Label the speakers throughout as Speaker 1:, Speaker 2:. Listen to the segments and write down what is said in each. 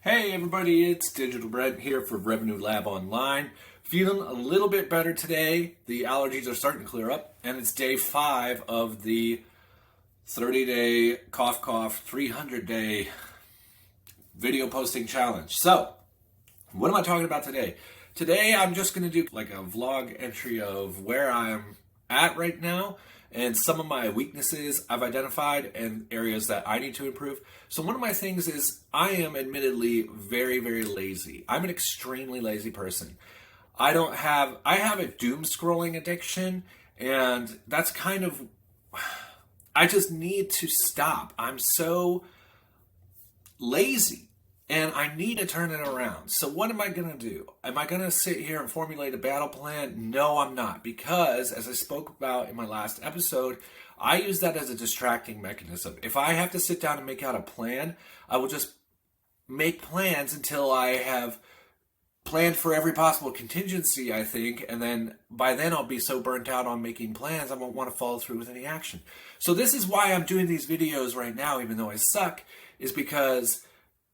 Speaker 1: Hey everybody, it's Digital Brent here for Revenue Lab Online. Feeling a little bit better today. The allergies are starting to clear up, and it's day 5 of the 30-day cough 300-day video posting challenge. So, what am I talking about today? Today I'm just going to do like a vlog entry of where I'm at right now and some of my weaknesses I've identified and areas that I need to improve. So one of my things is I am admittedly very, very lazy. I'm an extremely lazy person. I have a doom scrolling addiction, and that's kind of, I just need to stop. I'm so lazy. And I need to turn it around. So what am I going to do? Am I going to sit here and formulate a battle plan? No, I'm not. Because, as I spoke about in my last episode, I use that as a distracting mechanism. If I have to sit down and make out a plan, I will just make plans until I have planned for every possible contingency, I think. And then by then I'll be so burnt out on making plans, I won't want to follow through with any action. So this is why I'm doing these videos right now, even though I suck, is because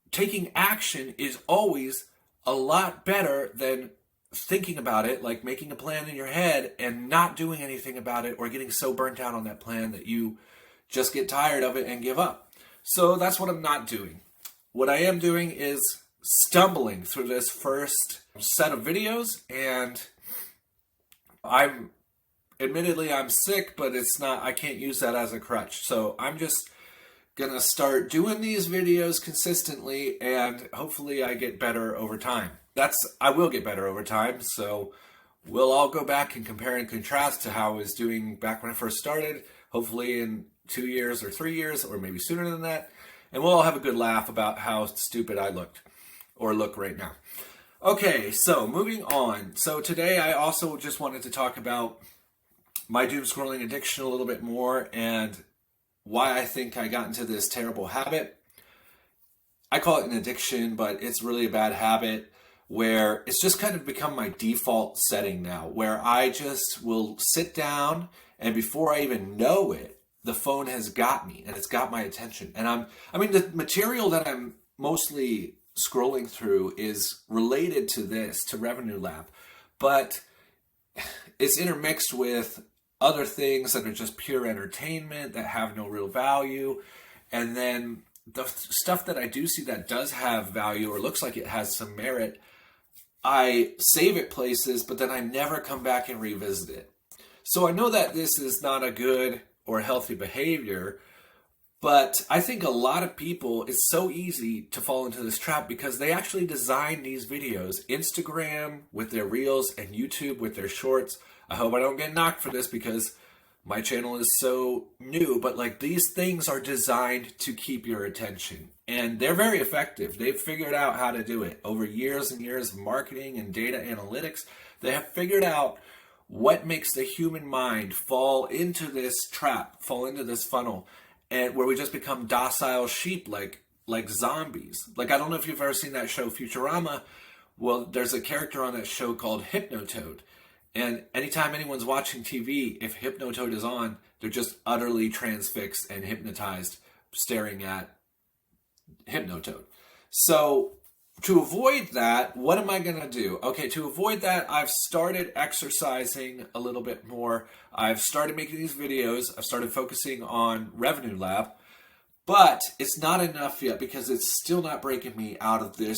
Speaker 1: taking action is always a lot better than thinking about it, like making a plan in your head and not doing anything about it, or getting so burnt out on that plan that you just get tired of it and give up. So that's what I'm not doing. What I am doing is stumbling through this first set of videos, and I'm sick, but it's not, I can't use that as a crutch. So I'm just gonna start doing these videos consistently, and hopefully I get better over time. I will get better over time, so we'll all go back and compare and contrast to how I was doing back when I first started, hopefully in 2 years or 3 years, or maybe sooner than that, and we'll all have a good laugh about how stupid I looked, or look right now. Okay, so moving on. So today I also just wanted to talk about my doom scrolling addiction a little bit more, and why I think I got into this terrible habit. I call it an addiction, but it's really a bad habit where it's just kind of become my default setting now, where I just will sit down and before I even know it, the phone has got me and it's got my attention. And the material that I'm mostly scrolling through is related to this, to Revenue Lab, but it's intermixed with other things that are just pure entertainment that have no real value. And then the stuff that I do see that does have value or looks like it has some merit, I save it places, but then I never come back and revisit it. So I know that this is not a good or healthy behavior, but I think a lot of people, it's so easy to fall into this trap because they actually design these videos. Instagram with their reels and YouTube with their shorts. I hope I don't get knocked for this because my channel is so new, but like these things are designed to keep your attention, and they're very effective. They've figured out how to do it over years and years of marketing and data analytics. They have figured out what makes the human mind fall into this trap, fall into this funnel, and where we just become docile sheep, like zombies. Like, I don't know if you've ever seen that show Futurama. Well, there's a character on that show called Hypnotoad. And anytime anyone's watching TV, if Hypnotoad is on, they're just utterly transfixed and hypnotized staring at Hypnotoad. So to avoid that, what am I going to do? Okay, to avoid that, I've started exercising a little bit more. I've started making these videos. I've started focusing on Revenue Lab. But it's not enough yet because it's still not breaking me out of this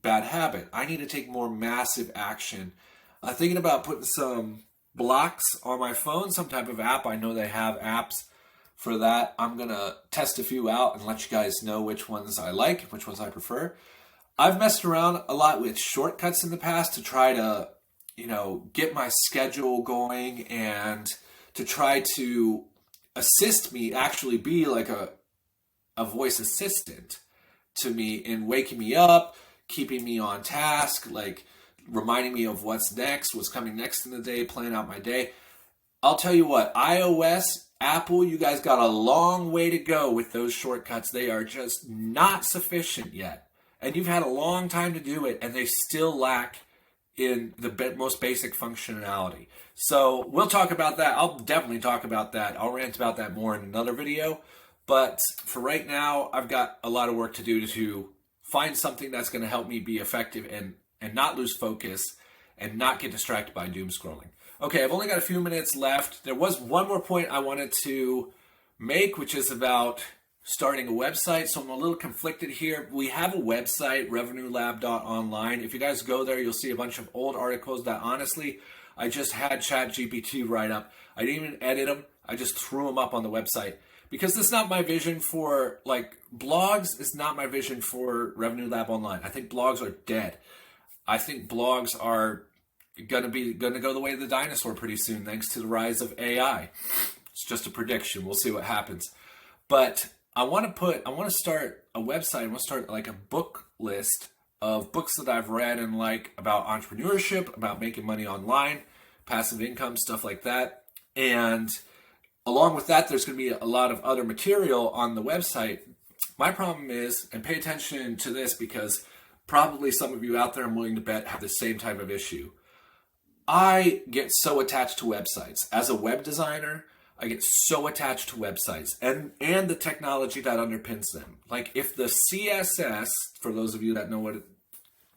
Speaker 1: bad habit. I need to take more massive action. I'm thinking about putting some blocks on my phone, some type of app. I know they have apps for that. I'm going to test a few out and let you guys know which ones I like, which ones I prefer. I've messed around a lot with shortcuts in the past to try to, get my schedule going and to try to assist me, actually be like a voice assistant to me in waking me up, keeping me on task, like reminding me of what's next, what's coming next in the day, planning out my day. I'll tell you what, iOS, Apple, you guys got a long way to go with those shortcuts. They are just not sufficient yet. And you've had a long time to do it, and they still lack in the most basic functionality. So we'll talk about that. I'll definitely talk about that. I'll rant about that more in another video. But for right now, I've got a lot of work to do to find something that's going to help me be effective and not lose focus and not get distracted by doom scrolling. Okay, I've only got a few minutes left. There was one more point I wanted to make, which is about starting a website. So I'm a little conflicted here. We have a website, revenuelab.online. If you guys go there, you'll see a bunch of old articles that honestly, I just had ChatGPT write up. I didn't even edit them. I just threw them up on the website. Because that's not my vision for, like, blogs is not my vision for Revenue Lab Online. I think blogs are dead. I think blogs are gonna go the way of the dinosaur pretty soon, thanks to the rise of AI. It's just a prediction. We'll see what happens. But I want to start a website. I want to start like a book list of books that I've read and like about entrepreneurship, about making money online, passive income, stuff like that. And along with that, there's going to be a lot of other material on the website. My problem is, and pay attention to this because probably some of you out there, I'm willing to bet, have the same type of issue. I get so attached to websites. As a web designer, I get so attached to websites and the technology that underpins them. Like if the CSS, for those of you that know what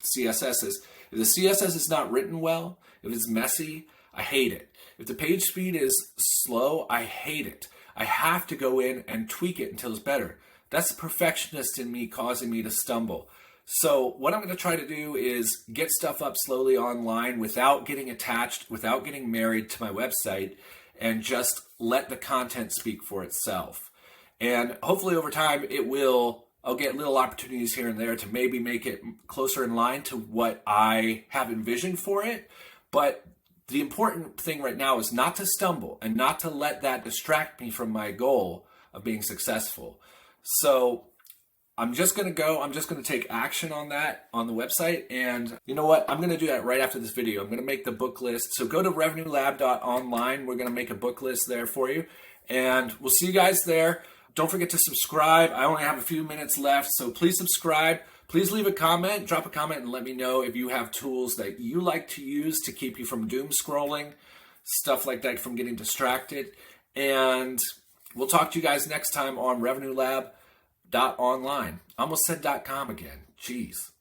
Speaker 1: CSS is, if the CSS is not written well, if it's messy, I hate it. If the page speed is slow, I hate it. I have to go in and tweak it until it's better. That's the perfectionist in me causing me to stumble. So what I'm going to try to do is get stuff up slowly online without getting attached, without getting married to my website, and just let the content speak for itself. And hopefully over time I'll get little opportunities here and there to maybe make it closer in line to what I have envisioned for it. But the important thing right now is not to stumble and not to let that distract me from my goal of being successful. So I'm just going to take action on that on the website. And you know what? I'm going to do that right after this video. I'm going to make the book list. So go to revenuelab.online. We're going to make a book list there for you. And we'll see you guys there. Don't forget to subscribe. I only have a few minutes left, so please subscribe. Please leave a comment, drop a comment, and let me know if you have tools that you like to use to keep you from doom scrolling, stuff like that, from getting distracted. And we'll talk to you guys next time on revenuelab.online. I almost said .com again. Jeez.